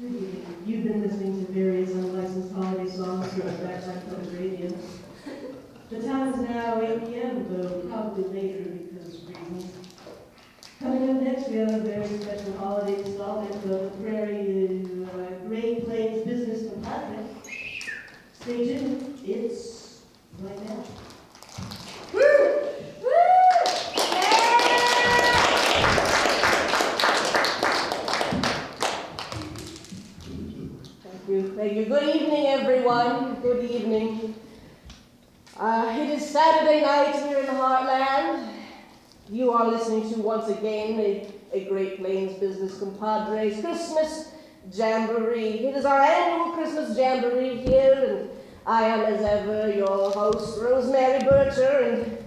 You've been listening to various unlicensed holiday songs from the Backline Public Radio. The time is now 8 p.m., though probably later because of reasons. Coming up next, we have a very special holiday installment of the Great Plains Business Compadre. Stay tuned. It's right now. Woo! Thank you. Good evening, everyone. Good evening. It is Saturday night here in the Heartland. You are listening to, once again, a Great Plains Business Compadre's Christmas Jamboree. It is our annual Christmas Jamboree here, and I am, as ever, your host, Rosemary Bircher, and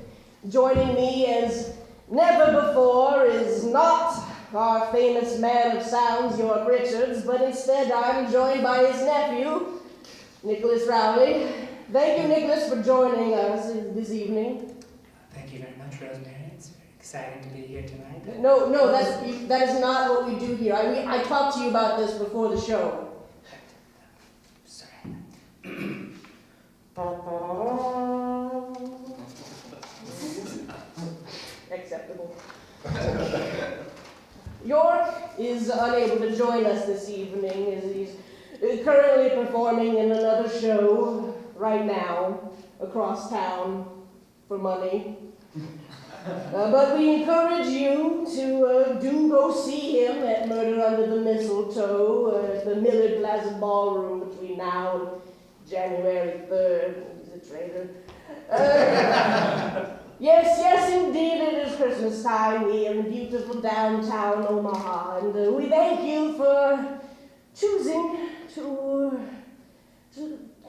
joining me as never before is not our famous man of sounds, York Richards, but instead I'm joined by his nephew, Nicholas Rowley. Thank you, Nicholas, for joining us this evening. Thank you very much, Rosemary. It's very exciting to be here tonight. No, that is not what we do here. I talked to you about this before the show. Sorry. Acceptable. York is unable to join us this evening as he's currently performing in another show right now across town for money. But we encourage you to do go see him at Murder Under the Mistletoe at the Millard Plaza Ballroom between now and January 3rd. He's a traitor. Yes, indeed, it is Christmas time here in beautiful downtown Omaha, and we thank you for choosing to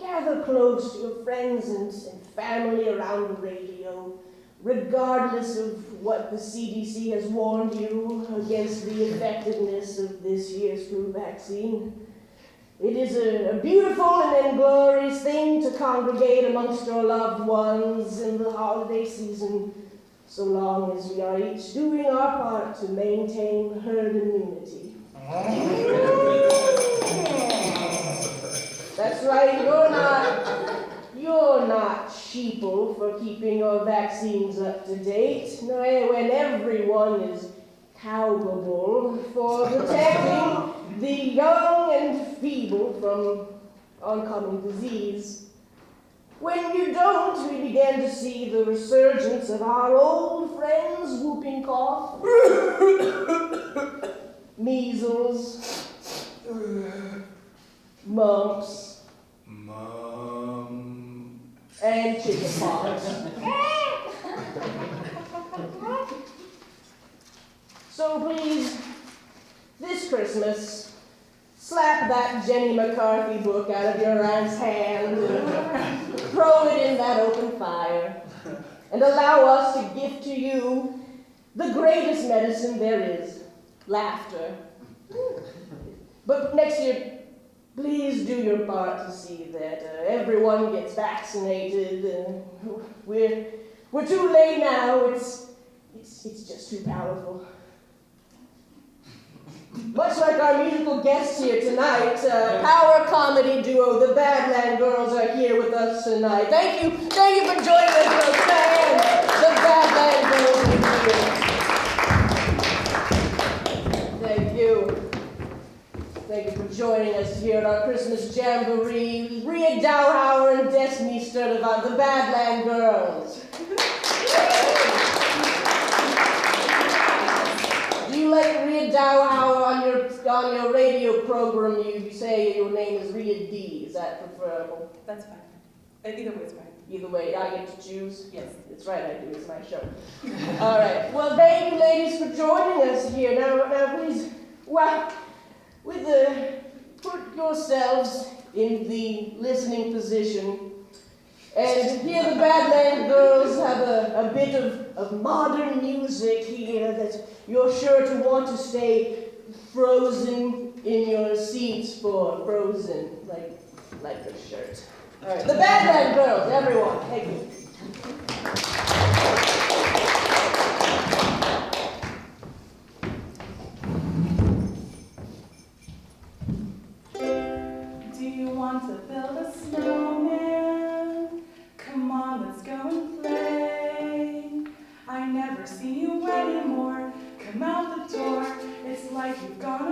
gather close to your friends and family around the radio, regardless of what the CDC has warned you against the effectiveness of this year's flu vaccine. It is a beautiful and glorious thing to congregate amongst your loved ones in the holiday season, so long as we are each doing our part to maintain herd immunity. That's right, you're not sheeple for keeping your vaccines up to date, when everyone is culpable for protecting the young and feeble from oncoming disease. When you don't, we begin to see the resurgence of our old friends whooping cough, measles, mumps, and chickenpox. So please, this Christmas, slap that Jenny McCarthy book out of your aunt's hand and throw it in that open fire, and allow us to gift to you the greatest medicine there is, laughter. But next year, please do your part to see that everyone gets vaccinated. We're too late now. It's just too powerful. Much like our musical guests here tonight, power comedy duo, the Backline Girls, are here with us tonight. Thank you for joining us, Roxanne. The Backline Girls are here. Thank you for joining us here at our Christmas Jamboree. Rhea Dowhauer and Destiny Sturdivant, the Backline Girls. Do you like Rhea Dowhauer on your radio program? You say your name is Rhea D. Is that preferable? That's fine. Either way is fine. Either way, I get to choose? Yes. It's right, I do. It's my show. All right. Well, thank you, ladies, for joining us here. Now, please, put yourselves in the listening position. And here the Backline Girls have a bit of modern music here that you're sure to want to stay frozen in your seats for. Frozen, like your shirt. All right, the Backline Girls, everyone, thank you.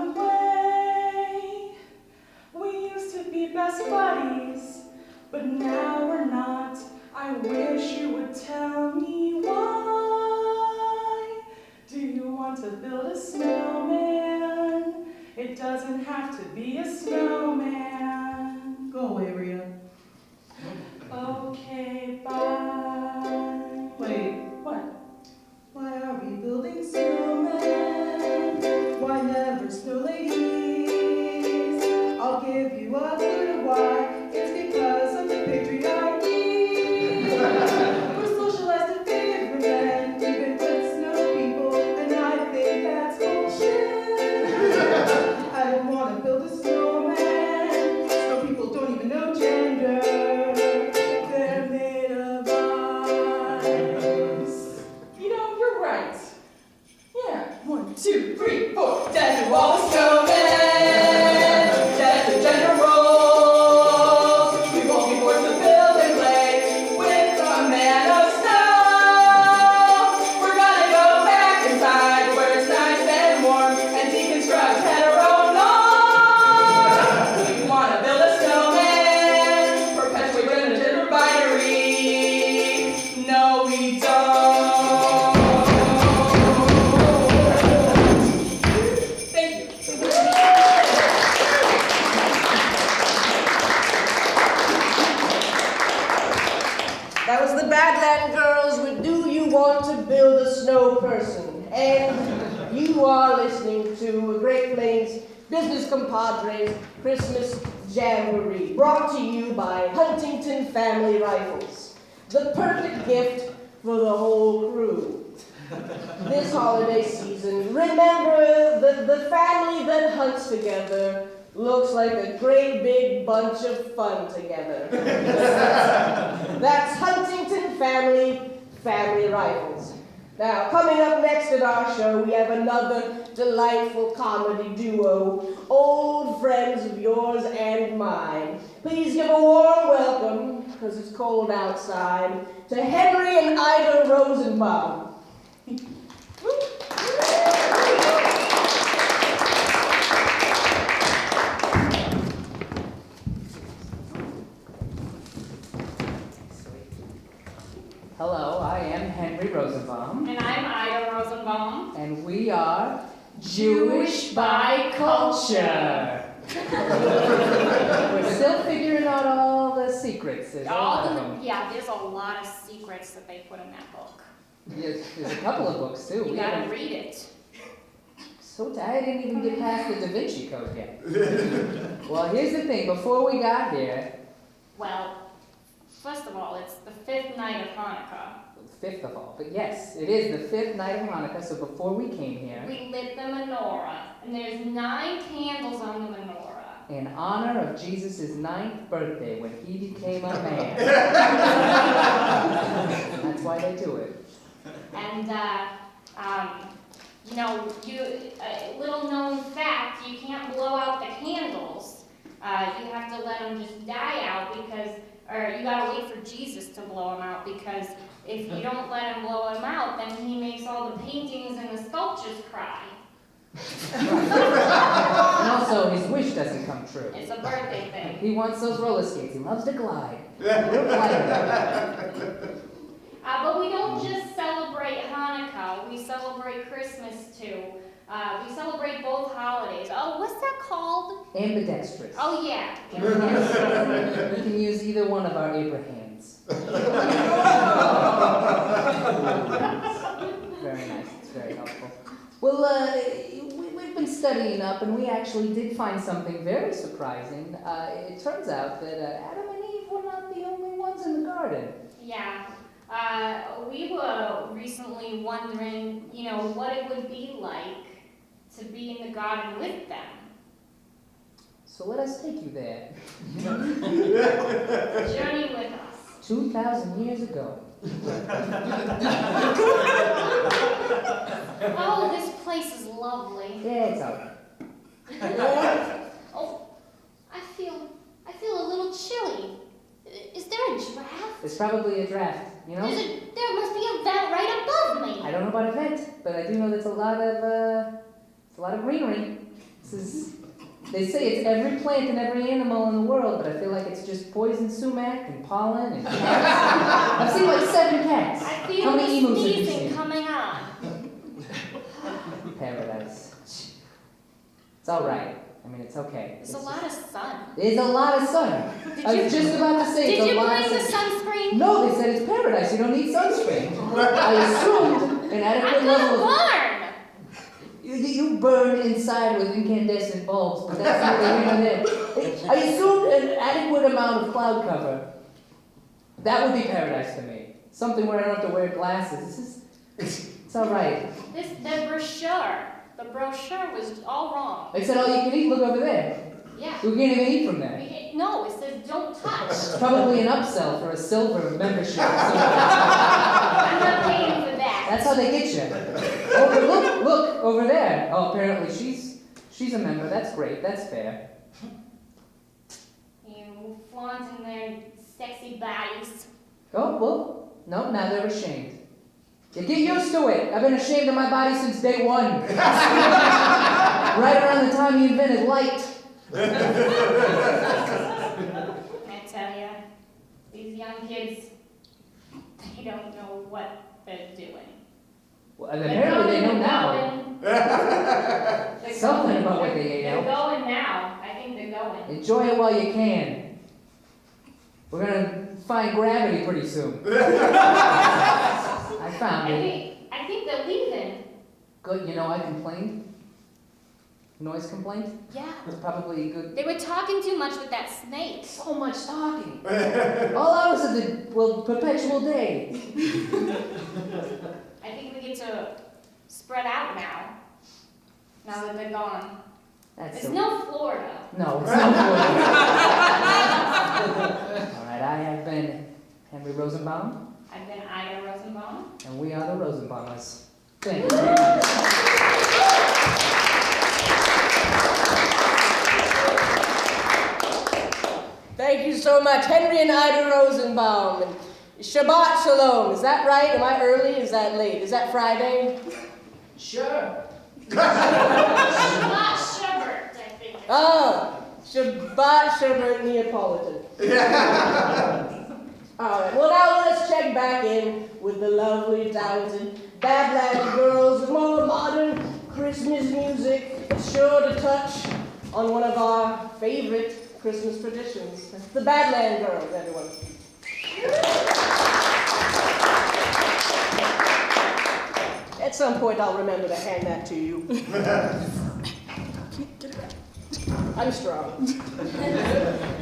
away. We used to be best buddies, but now we're not. I wish you would tell me why. Do you want to build a snowman? It doesn't have to be a snowman. Go away, Rita. Okay, bye. Wait, What? why are we building snowmen? Why never snow ladies? I'll give you a clue why. It's because of the patriarchy. We're socialized to favor men, even with snow people, and I think that's bullshit. I don't want to build a snowman. Snow people don't even know gender. They're made of ice. You know, you're right. Yeah. 1, 2, 3, 4. Daddy wall of snowman. That's the gender roles. We won't be forced to build and play with a man of snow. We're gonna go back inside where it's nice and warm and deconstruct hetero norms. We wanna build a snowman, perpetuate the gender binary. No, we don't. Thank you. That was the Backline girls with Do You Want to Build a Snow Person? And you are listening to Great Plains Business Compadre's Christmas Jamboree, brought to you by Huntington Family Rifles. The perfect gift for the whole crew. This holiday season, remember that the family that hunts together looks like a great big bunch of fun together. That's Huntington Family Rifles. Now, coming up next at our show, we have another delightful comedy duo, old friends of yours and mine. Please give a warm welcome, because it's cold outside, to Henry and Ida Rosenbaum. Hello, I am Henry Rosenbaum, And I'm Ida Rosenbaum. and we are Jewish by culture. We're still figuring out all the secrets. There's a lot of them. There's a lot of secrets that they put in that book. Yes, there's a couple of books too. You We gotta haven't- read it. So I didn't even get past the Da Vinci Code yet. Well, here's the thing. Before we got here, Well, first of all, it's the 5th night of Hanukkah. fifth of all, but yes, it is the 5th night of Hanukkah. So before we came here, We lit the menorah, and there's 9 candles on the menorah. in honor of Jesus' 9th birthday when he became a man. That's why they do it. And, little known fact, you can't blow out the candles. You have to let them just die out or you gotta wait for Jesus to blow them out, because if you don't let him blow them out, then he makes all the paintings and the sculptures cry. And also, his wish doesn't come true. It's a birthday thing. He wants those roller skates. He loves to glide. We're gliding. But we don't just celebrate Hanukkah, we celebrate Christmas too. We celebrate both holidays. Oh, what's that called? Ambidextrous. Oh yeah. We can use either one of our Abrahams. Very nice. It's very helpful. Well, we've been studying up, and we actually did find something very surprising. It turns out that Adam and Eve were not the only ones in the garden. Yeah. We were recently wondering, what it would be like to be in the garden with them. So let us take you there. Journey with us. 2,000 years ago. Oh, this place is lovely. Yeah, it's all right. Oh, I feel a little chilly. Is there a draft? There's probably a draft, you know? There must be a vent right above me. I don't know about a vent, but I do know there's a lot of greenery. They say it's every plant and every animal in the world, but I feel like it's just poison sumac and pollen and cats. I've seen like 7 cats. I How feel many the emus have you sneezing seen? coming on. Paradise. It's all right. I mean, it's okay. There's a lot of sun. There's a lot of sun. Did I was just about to say Did it's a you lot bring of the sun. sunscreen? No, they said it's paradise. You don't need sunscreen. I assumed an adequate I'm gonna level of... burn. You burn inside with incandescent bulbs, but that's not the reason there. I assumed an adequate amount of cloud cover. That would be paradise to me. Something where I don't have to wear glasses. It's all right. The brochure was all wrong. They said all you can eat. Look over there. Yeah. You can't even eat from there. No, it says don't touch. It's probably an upsell for a silver membership. I'm not paying for that. That's how they get you. Oh, but look over there. Oh, apparently she's a member. That's great. That's fair. You flaunting their sexy bodies. Oh, well, no, now they're ashamed. You get used to it. I've been ashamed of my body since day 1. Right around the time you invented light. I tell ya, these young kids, they don't know what they're doing. Well, apparently they know now. Something about what they ate They're out. going now. I think they're going. Enjoy it while you can. We're gonna find gravity pretty soon. I found it. I think they're leaving. Good, you know I complained. Noise complaint? Yeah. It's probably good. They were talking too much with that snake. So much talking. All hours of the, perpetual day. I think we get to spread out now. Now that they're gone. That's It's no Florida. No, it's not Florida. All right, I have been Henry Rosenbaum, I've been Ida Rosenbaum. and we are the Rosenbaumers. Thank you very much. Thank you so much, Henry and Ida Rosenbaum. And Shabbat Shalom. Is that right? Am I early? Is that late? Is that Friday? Sure. Shabbat Sherbert, I think. Oh, Shabbat Shabbat Neapolitan. All right, well now let's check back in with the lovely, talented Backline girls with more modern Christmas music. It's sure to touch on one of our favorite Christmas traditions. The Backline girls, everyone. At some point I'll remember to hand that to you. I'm strong. Tonight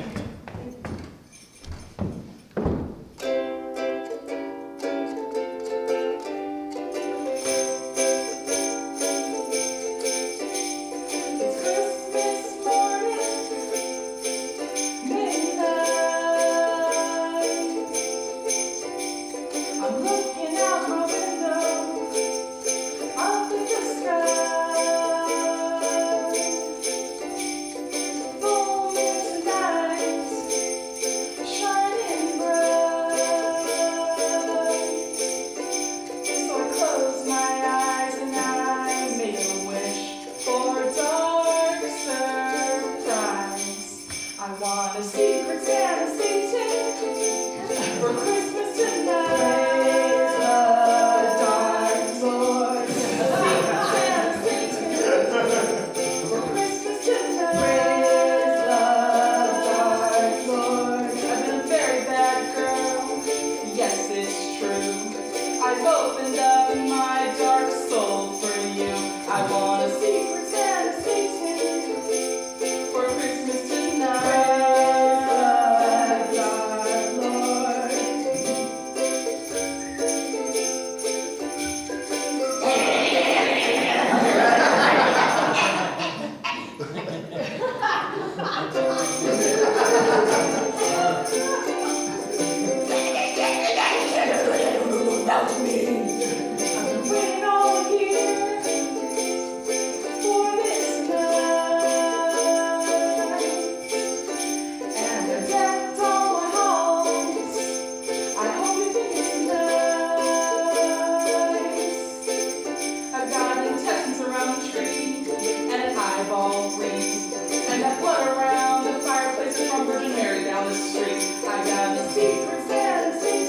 down the street. I got the secret Santa sing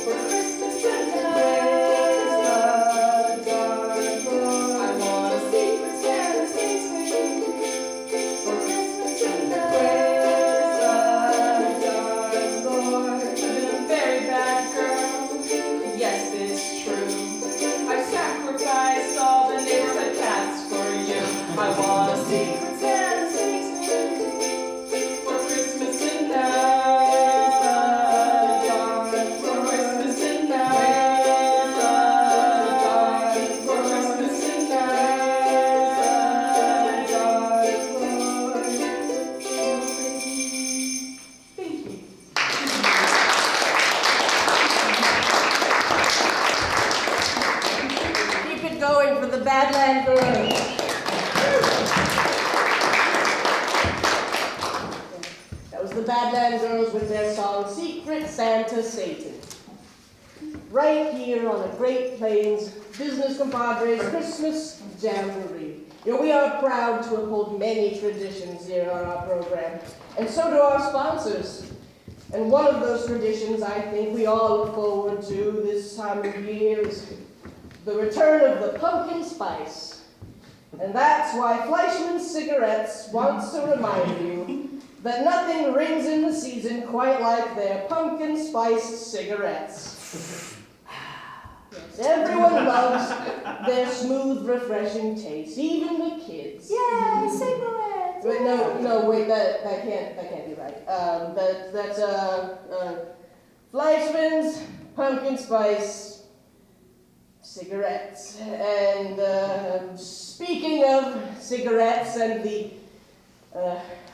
for Christmas tonight. I want a secret Santa sing for Christmas tonight. Lord, I've been a very bad girl. Yes, it's true. I've sacrificed all the neighborhood cats for you. I want a secret Santa sing for Christmas tonight. For Christmas tonight. For Christmas tonight. Thank you. Keep it going for the Backline girls. That was the Backline girls with their song Secret Santa Satan. Right here on the Great Plains Business Compadres Christmas Jamboree. We are proud to uphold many traditions here on our program, and so do our sponsors. And one of those traditions I think we all look forward to this time of year is the return of the pumpkin spice. And that's why Fleischmann's Cigarettes wants to remind you that nothing rings in the season quite like their pumpkin spice cigarettes. Yes, everyone loves their smooth, refreshing taste, even the kids. Yeah, cigarettes. Wait, no, wait, that can't be right. That's Fleischmann's pumpkin spice cigarettes. And speaking of cigarettes and the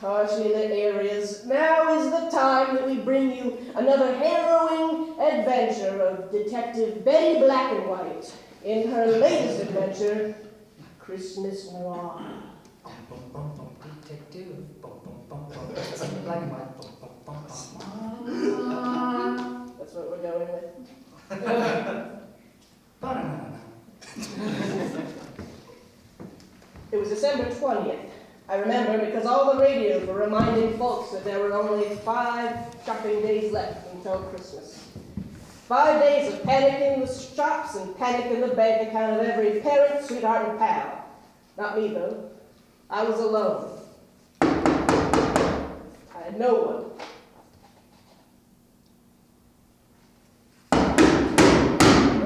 harshly lit areas, now is the time that we bring you another harrowing adventure of Detective Betty Black-and-White in her latest adventure, Christmas Noir. Detective. Black and white. That's what we're going with. It was December 20th. I remember because all the radios were reminding folks that there were only 5 shopping days left until Christmas. 5 days of panic in the shops and panic in the bank account of every parent, sweetheart, and pal. Not me, though. I was alone. I had no one.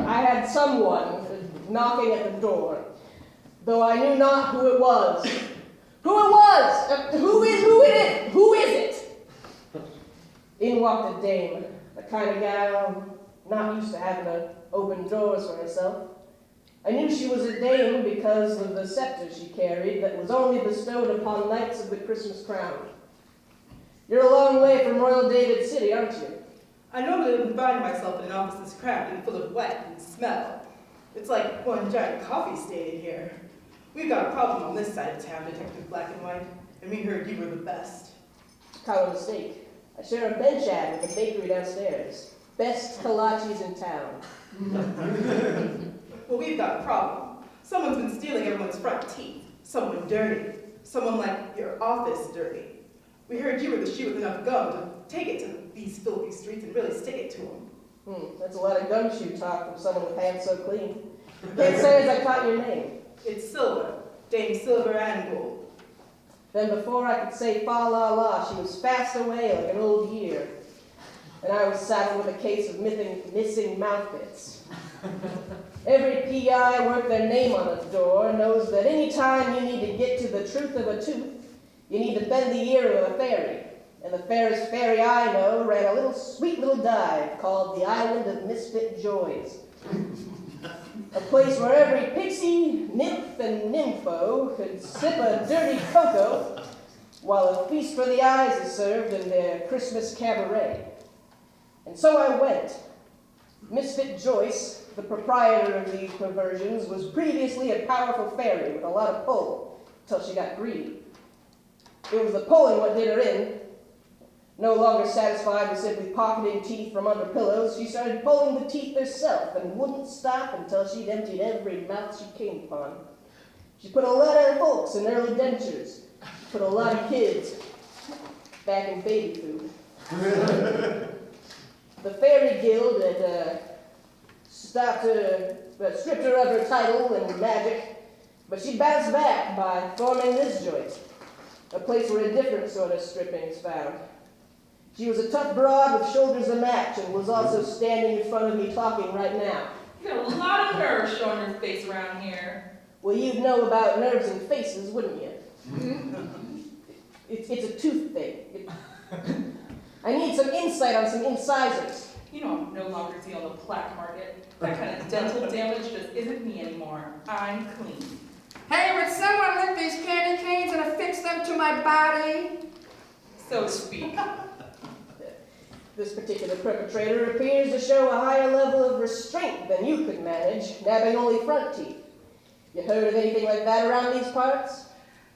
I had someone knocking at the door, though I knew not who it was. Who it was! Who is it? In walked a dame, the kind of gal not used to having to open doors for herself. I knew she was a dame because of the scepter she carried that was only bestowed upon knights of the Christmas crown. You're a long way from Royal David City, aren't you? I normally wouldn't find myself in an office this cramped and full of wet and smell. It's like one giant coffee stain in here. We've got a problem on this side of town, Detective Black and White, and we heard you were the best. Common mistake. I share a bench ad with the bakery downstairs. Best kolaches in town. Well, we've got a problem. Someone's been stealing everyone's front teeth. Someone dirty. Someone like your office dirty. We heard you were the shoe with enough gum to take it to these filthy streets and really stick it to them. That's a lot of gumshoe talk from someone with hands so clean. Can't say as I caught your name. It's Silver. Dame Silver and Gold. Then before I could say fa la la, she was fast away like an old year. And I was saddled with a case of missing mouth bits. Every PI worth their name on a door knows that any time you need to get to the truth of a tooth, you need to bend the ear of a fairy. And the fairest fairy I know ran a little sweet little dive called the Island of Misfit Joys. A place where every pixie, nymph, and nympho could sip a dirty cocoa while a feast for the eyes is served in their Christmas cabaret. And so I went. Misfit Joyce, the proprietor of these perversions, was previously a powerful fairy with a lot of pull, till she got greedy. It was the pulling what did her in. No longer satisfied with simply pocketing teeth from under pillows, she started pulling the teeth herself and wouldn't stop until she'd emptied every mouth she came upon. She put a lot of folks in early dentures. She put a lot of kids back in baby food. The Fairy Guild had stripped her of her title and magic, but she bounced back by forming this joint, a place where a different sort of stripping is found. She was a tough broad with shoulders to match and was also standing in front of me talking right now. You got a lot of nerve showing your face around here. Well, you'd know about nerves and faces, wouldn't you? It's a tooth thing. I need some insight on some incisors. You know I'm no longer dealing with the black market. That kind of dental damage just isn't me anymore. I'm clean. Hey, would someone lift these candy canes and affix them to my body? So to speak. This particular perpetrator appears to show a higher level of restraint than you could manage, nabbing only front teeth. You heard of anything like that around these parts?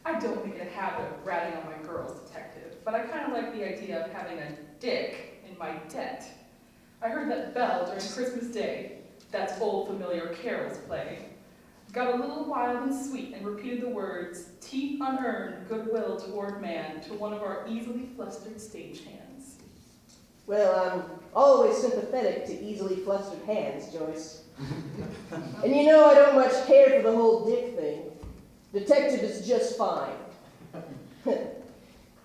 I don't make it a habit of ratting on my girls, detective, but I kind of like the idea of having a dick in my debt. I heard that bell during Christmas Day. That's old familiar carols playing. Got a little wild and sweet and repeated the words, teeth unearned, goodwill toward man, to one of our easily flustered stagehands. Well, I'm always sympathetic to easily flustered hands, Joyce. And you know I don't much care for the whole dick thing. Detective is just fine.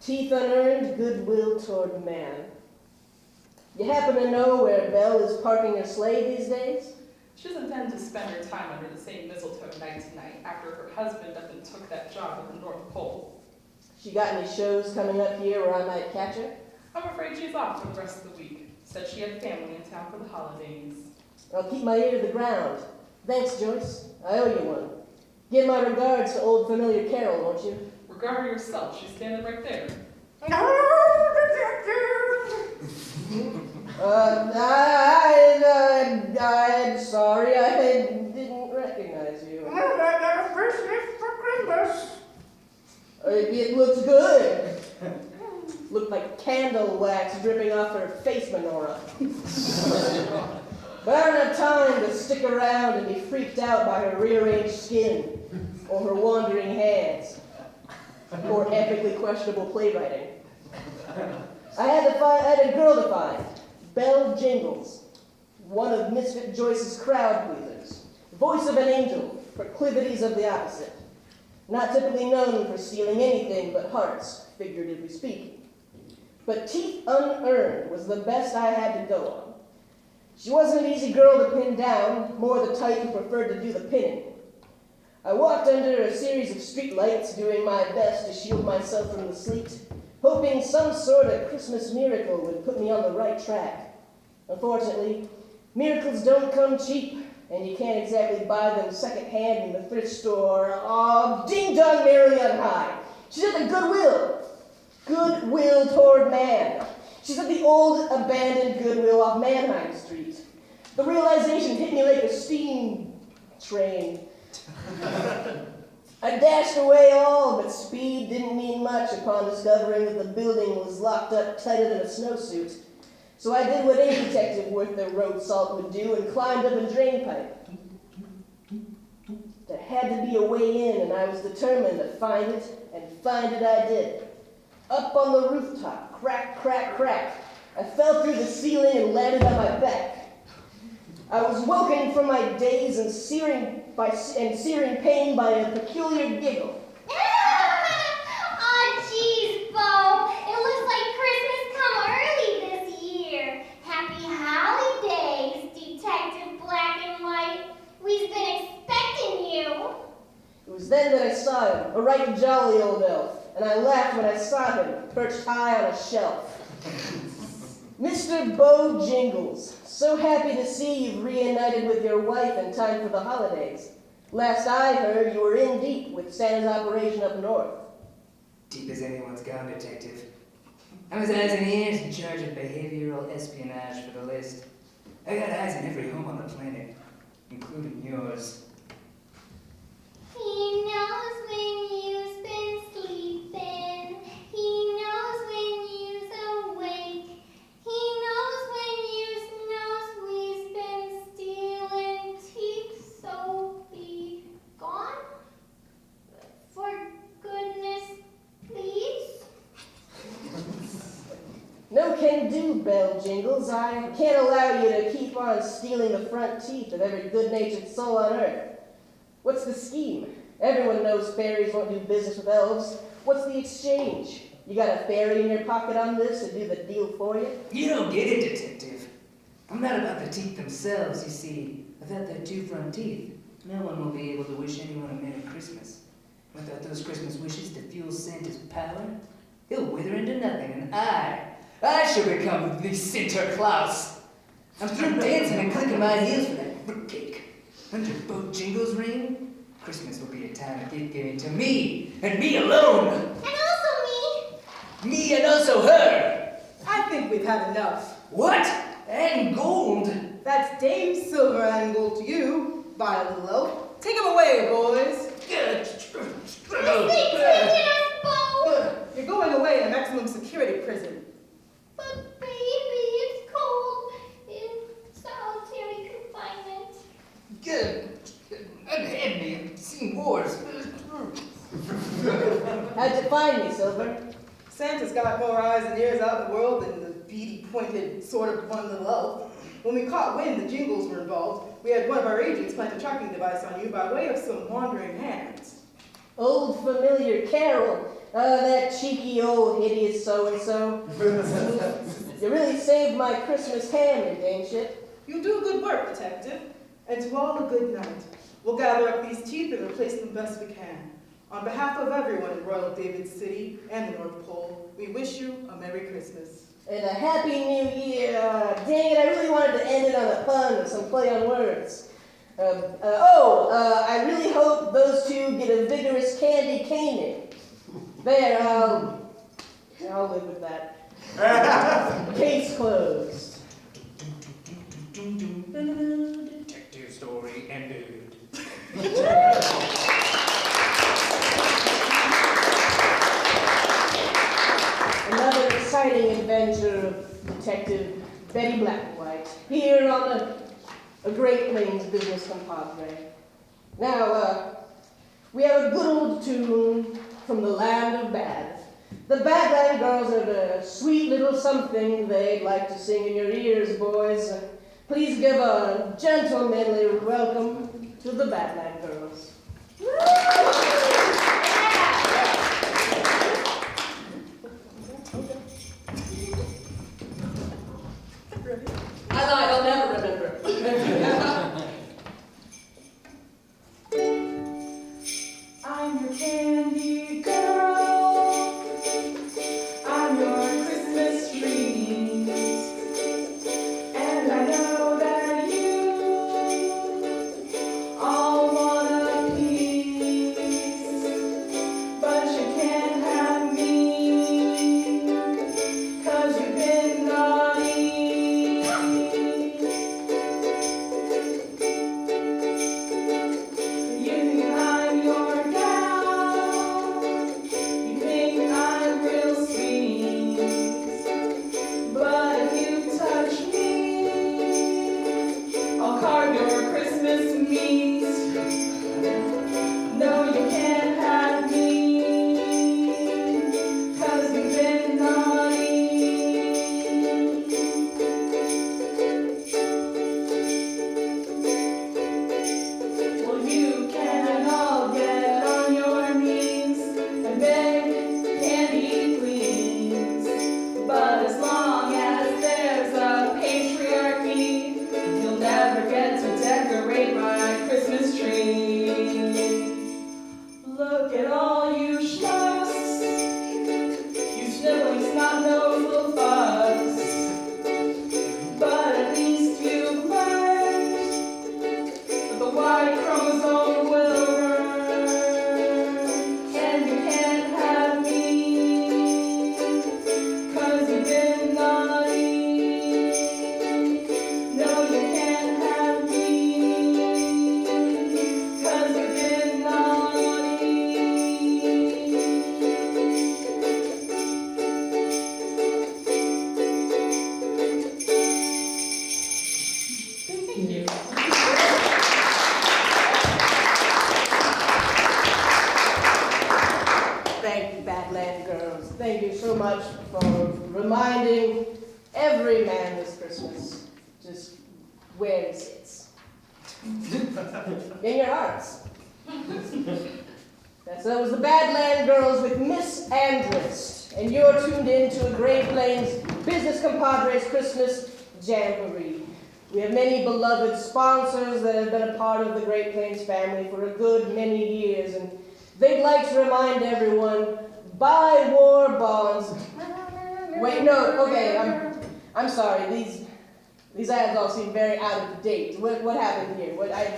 Teeth unearned, goodwill toward man. You happen to know where Belle is parking her sleigh these days? She doesn't tend to spend her time under the same mistletoe night to night after her husband up and took that job at the North Pole. She got any shows coming up here where I might catch her? I'm afraid she's off for the rest of the week. Said she had family in town for the holidays. I'll keep my ear to the ground. Thanks, Joyce. I owe you one. Give my regards to old familiar Carol, won't you? Regard her yourself. She's standing right there. I'm sorry, I didn't recognize you. It looks good. Looked like candle wax dripping off her face menorah. But I don't have time to stick around and be freaked out by her rearranged skin, or her wandering hands, or epically questionable playwriting. I had a girl to find, Belle Jingles, one of Misfit Joyce's crowd pleasers, voice of an angel, proclivities of the opposite, not typically known for stealing anything but hearts, figuratively speaking. But teeth unearned was the best I had to go on. She wasn't an easy girl to pin down, more the type who preferred to do the pinning. I walked under a series of streetlights, doing my best to shield myself from the sleet, hoping some sort of Christmas miracle would put me on the right track. Unfortunately, miracles don't come cheap, and you can't exactly buy them secondhand in the thrift store. Oh, ding dong merrily on high. She's at the goodwill toward man. She's at the old abandoned Goodwill off Mannheim Street. The realization hit me like a steam train. I dashed away all, but speed didn't mean much upon discovering that the building was locked up tighter than a snowsuit. So I did what any detective worth their road salt would do and climbed up a drain pipe. There had to be a way in, and I was determined to find it, and find it I did. Up on the rooftop, crack, crack, crack. I fell through the ceiling and landed on my back. I was woken from my daze and searing pain by a peculiar giggle. Aw, jeez, Bo. It looks like Christmas come early this year. Happy holidays, Detective Black and White. We've been expecting you. It was then that I saw him, a right jolly old elf, and I laughed when I saw him, perched high on a shelf. Mr. Bo Jingles, so happy to see you've reunited with your wife in time for the holidays. Last I heard, you were in deep with Santa's operation up north. Deep as anyone's gone, detective. I was eyes and ears in charge of behavioral espionage for the list. I got eyes in every home on the planet, including yours. He knows when you've been sleeping. He knows when you're awake. He knows when you knows we've been stealing teeth, so be gone. For goodness, please. can do, Bell Jingles. I can't allow you to keep on stealing the front teeth of every good-natured soul on earth. What's the scheme? Everyone knows fairies won't do business with elves. What's the exchange? You got a fairy in your pocket on this to do the deal for you? You don't get it, Detective. I'm not about the teeth themselves, you see. Without their 2 front teeth, no one will be able to wish anyone a Merry Christmas. Without those Christmas wishes to fuel Santa's power, he'll wither into nothing, and I shall become the Sinterklaas. I'm through dancing and clicking my heels for that fruitcake. Under both Jingles' reign, Christmas will be a time of gift giving to me, and me alone. And also me. Me and also her. I think we've had enough. What? And gold. That's Dame Silver and Gold to you, vile little elf. Take him away, boys. Mistakes taken us both. You're going away in a maximum security prison. But baby, it's cold in solitary confinement. Good. Unhand me. I've seen wars. How'd you find me, Silver? Santa's got more eyes and ears out in the world than the beady, pointed, sort of one little elf. When we caught wind the Jingles were involved, we had one of our agents plant a tracking device on you by way of some wandering hands. Old familiar Carol. That cheeky old hideous so-and-so. You really saved my Christmas ham, you dang shit. You do good work, Detective. And to all a good night. We'll gather up these teeth and replace them best we can. On behalf of everyone in Royal David City and the North Pole, we wish you a Merry Christmas. And a Happy New Year. Dang it, I really wanted to end it on a pun with some play on words. I really hope those two get a vigorous candy caning. There, I'll live with that. Case closed. Detective story ended. Another exciting adventure of Detective Betty Blackwhite here on a Great Plains business compadre. Now, we have a good old tune from the land of Bad. The Backline girls have a sweet little something they'd like to sing in your ears, boys. Please give a gentlemanly welcome to the Backline girls. I lied, I'll never remember. I'm your candy girl. I'm your Christmas tree. And I know that you all want a piece. But you can't have me, 'cause you've been naughty. You think I'm your gal. You think I'm real sweet. But if you touch me, I'll carve your Christmas meat. No, you can't have me, 'cause you've been naughty. Well, you can all get on your knees and beg candy, please. But as long as there's a patriarchy, you'll never get to decorate my Christmas tree. Look at all you schmucks, you sniveling snot-nosed little fucks. But at least you've learned that the Y chromosome will burn. And you can't have me, 'cause you've been naughty. No, you can't have me, 'cause you've been naughty. Thank you. Thank you, Badland girls. Thank you so much for reminding every man this Christmas, just where he sits. In your hearts. That was the Backline Girls with Miss Andrist, and you're tuned in to a Great Plains Business Compadres Christmas Jamboree. We have many beloved sponsors that have been a part of the Great Plains family for a good many years, and they'd like to remind everyone, buy war bonds. Wait, no, okay, I'm sorry, these ads all seem very out of date. What happened here?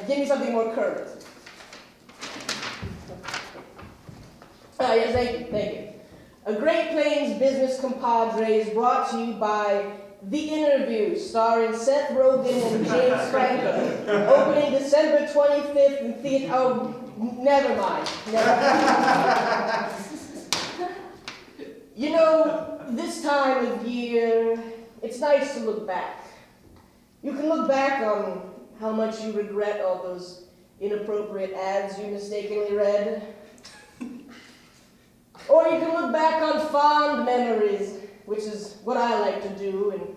Give me something more current. Yes, thank you. A Great Plains Business Compadre is brought to you by The Interview, starring Seth Rogen and James Franco, opening December 25th in theater. Oh, never mind. You know, this time of year, it's nice to look back. You can look back on how much you regret all those inappropriate ads you mistakenly read. Or you can look back on fond memories, which is what I like to do in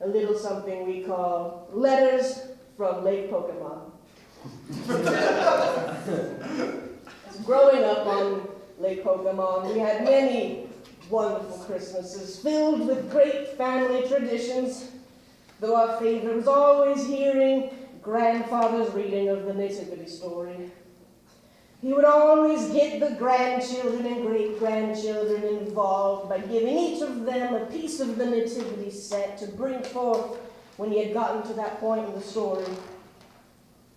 a little something we call Letters from Lake Pokemon. Growing up on Lake Pokemon, we had many wonderful Christmases filled with great family traditions, though our favorite was always hearing grandfather's reading of the nativity story. He would always get the grandchildren and great-grandchildren involved by giving each of them a piece of the nativity set to bring forth when he had gotten to that point in the story.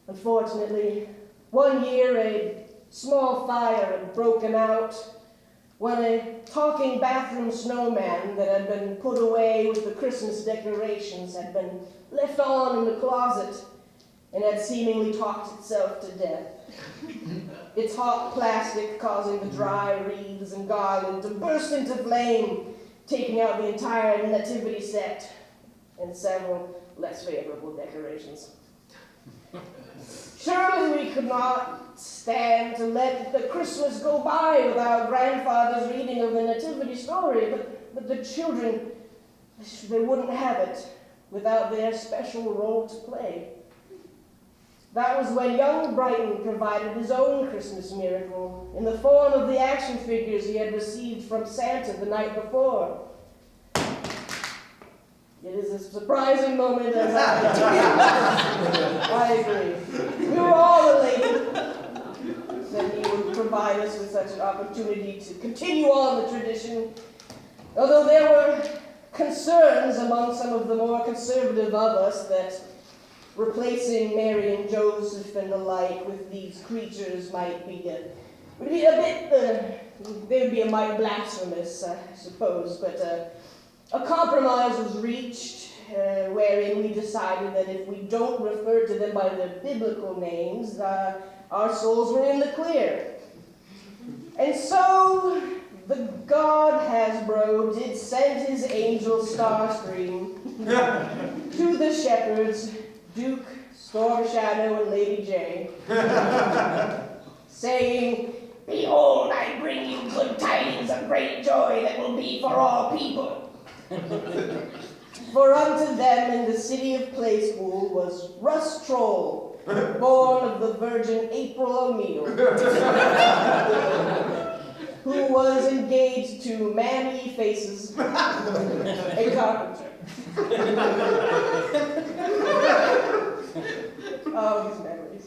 Unfortunately, one year a small fire had broken out when a talking bathroom snowman that had been put away with the Christmas decorations had been left on in the closet and had seemingly talked itself to death. Its hot plastic causing the dry wreaths and garland to burst into flame, taking out the entire nativity set and several less favorable decorations. Surely we could not stand to let the Christmas go by without grandfather's reading of the nativity story, but the children, they wouldn't have it without their special role to play. That was when young Brighton provided his own Christmas miracle in the form of the action figures he had received from Santa the night before. It is a surprising moment as I agree. We were all elated that he would provide us with such an opportunity to continue on the tradition, although there were concerns among some of the more conservative of us that replacing Mary and Joseph and the like with these creatures would be a mite blasphemous, I suppose, but a compromise was reached wherein we decided that if we don't refer to them by their biblical names, our souls were in the clear. And so the God Hasbro did send his angel Starscream to the shepherds, Duke, Storm Shadow, and Lady J, saying, "Behold, I bring you good tidings of great joy that will be for all people. For unto them in the city of Play School was Russ Troll, born of the Virgin April O'Neil, who was engaged to Mammy Faces, a carpenter." Oh, these memories.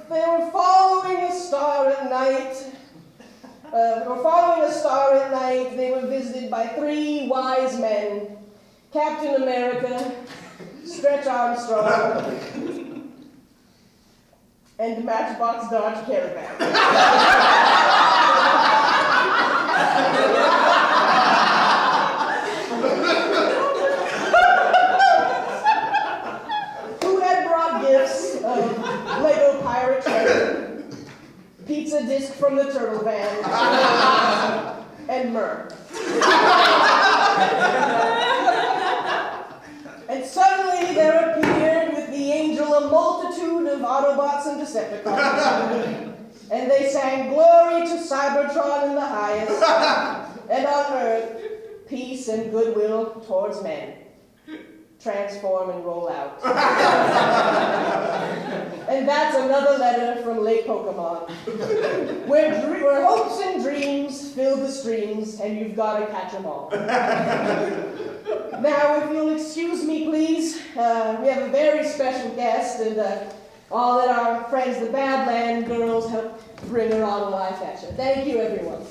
They were following a star at night. They were visited by three wise men: Captain America, Stretch Armstrong, and Matchbox Dodge Caravan. Lego pirate treasure, pizza disc from the turtle van, and myrrh. And suddenly there appeared with the angel a multitude of Autobots and Decepticons, And they sang glory to Cybertron in the highest, and on earth, peace and goodwill towards men. Transform and roll out. And that's another letter from Lake Pokemon, where hopes and dreams fill the streams, and you've got to catch them all. Now, if you'll excuse me, please, we have a very special guest, and all that our friends, the Backline girls, help bring her on life at you. Thank you, everyone.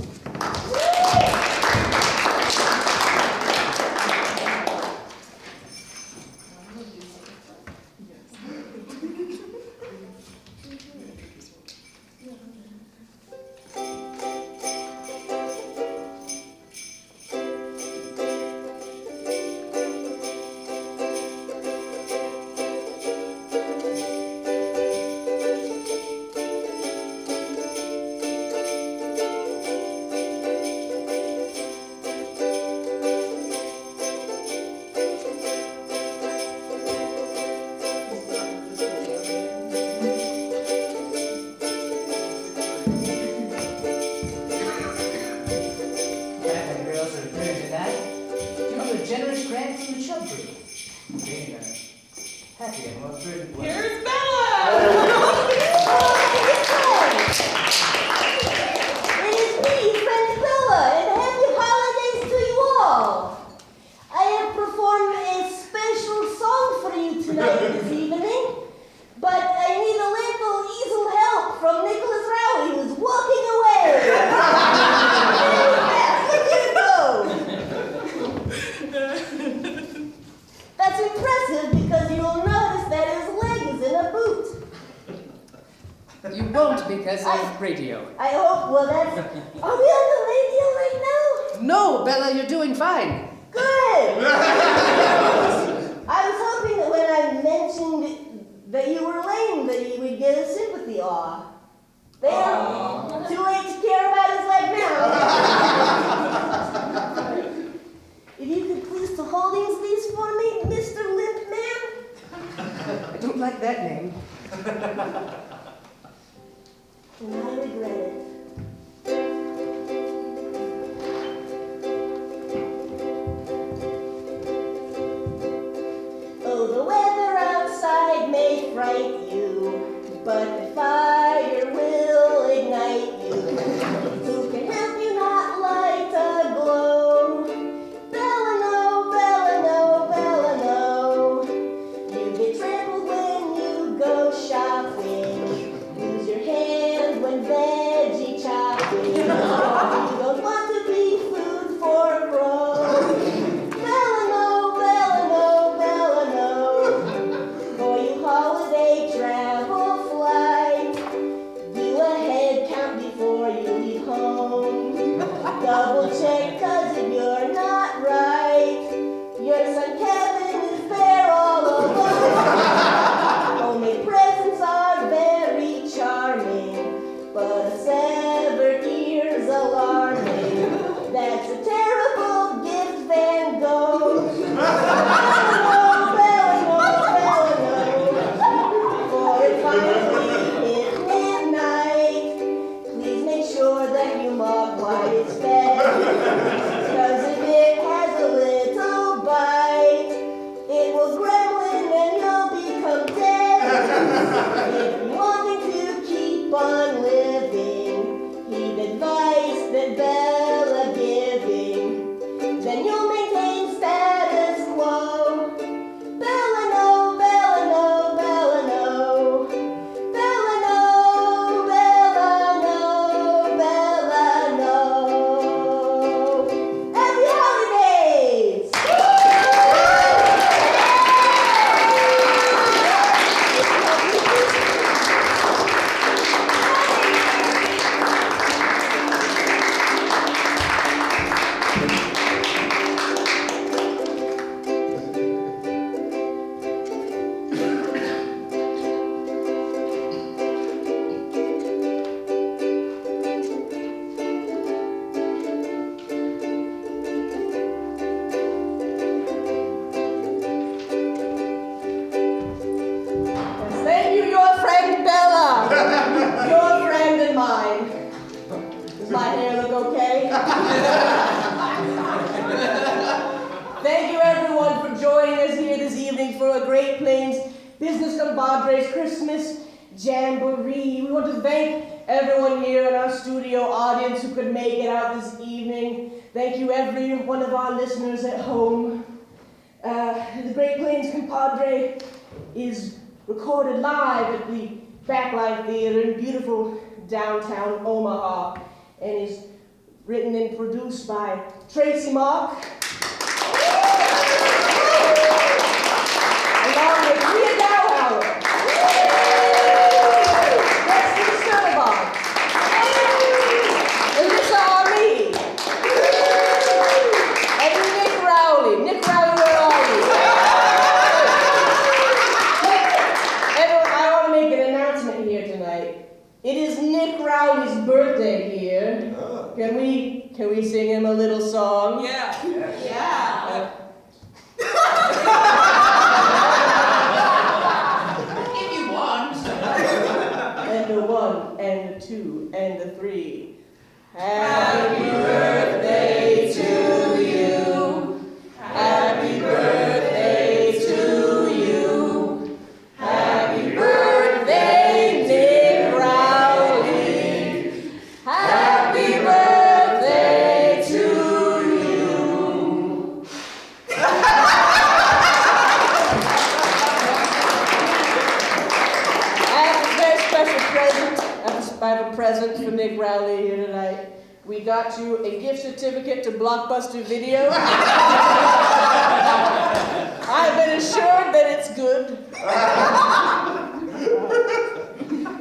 Here's Bella! It is me, friend Bella, and happy holidays to you all. I have performed a special song for you tonight this evening, but I need a little easel help from Nicholas Rowley, who's walking away. Look at him go. That's impressive because you'll notice that his leg is in a boot. You won't because of radio. I hope, well, that's... Are we on the radio right now? No, Bella, you're doing fine. Good! I was hoping that when I mentioned that you were lame, that you would get a sympathy awe. There, too late to care about his leg now. If you could please to holdings these for me, Mr. Limp Man. I don't like that name. And I regret it. Oh, the weather outside may fright you, but the fire will ignite you. Who can help you not light a glow? Bella no, Bella no, Bella no. You get trampled when you go shopping. Business Compadre's Christmas Jamboree. We want to thank everyone here in our studio audience who could make it out this evening. Thank you, every one of our listeners at home. The Great Plains Compadre is recorded live at the Backline Theater in beautiful downtown Omaha and is written and produced by Tracie Mauk, along with Rhea Dowhower, Leslie Sturtevant, Alyssa Army, and Nick Rowley. Nick Rowley, where are you? Everyone, I want to make an announcement here tonight. It is Nick Rowley's birthday here. Can we sing him a little song? Yeah. If you want. And the 1, and the 2, and the 3. Happy birthday to you. Happy birthday to you. Happy birthday, Nick Rowley. Happy birthday to you. I have a very special present. I have a present for Nick Rowley here tonight. We got you a gift certificate to Blockbuster Video. I've been assured that it's good.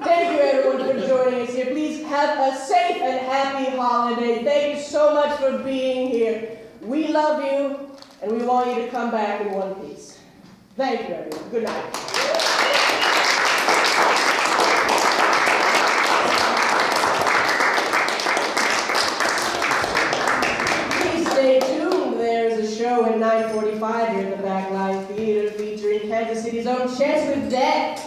Thank you, everyone, for joining us here. Please have a safe and happy holiday. Thank you so much for being here. We love you, and we want you to come back in one piece. Thank you, everyone. Good night. Please stay tuned. There's a show at 9:45 here at the Backline Theater featuring Kansas City's own Chance with Death.